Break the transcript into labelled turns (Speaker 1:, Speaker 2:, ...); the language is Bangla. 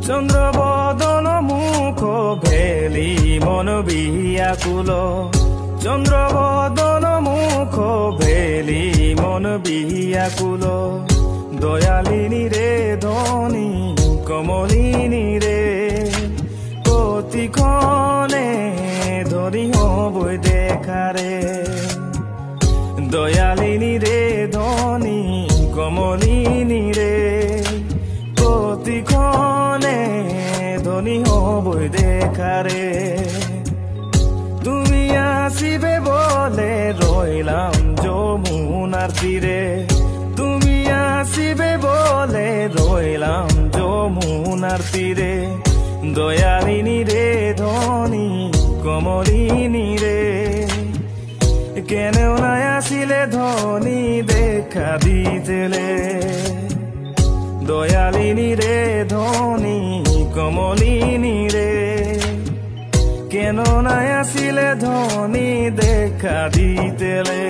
Speaker 1: চন্দ্রবদন মুখ ভেলি মন বিয়াকুল চন্দ্রবদন মুখ ভেলি মন বিয়াকুল দয়ালিনী রে ধনী কমলিনী রে কতিক্ষণে ধরি হবই দেখারে দয়ালিনী রে ধনী কমলিনী রে কতিক্ষণে ধনী হবই দেখারে তুমি আসিবে বলে রইলাম যমুনার তীরে তুমি আসিবে বলে রইলাম যমুনার তীরে দয়ালিনী রে ধনী কমলিনী রে কেনেও নাই আসিলে ধনী দেখা দিতেলে দয়ালিনী রে ধনী কমলিনী রে কেন নাই আসিলে ধনী দেখা দিতেলে।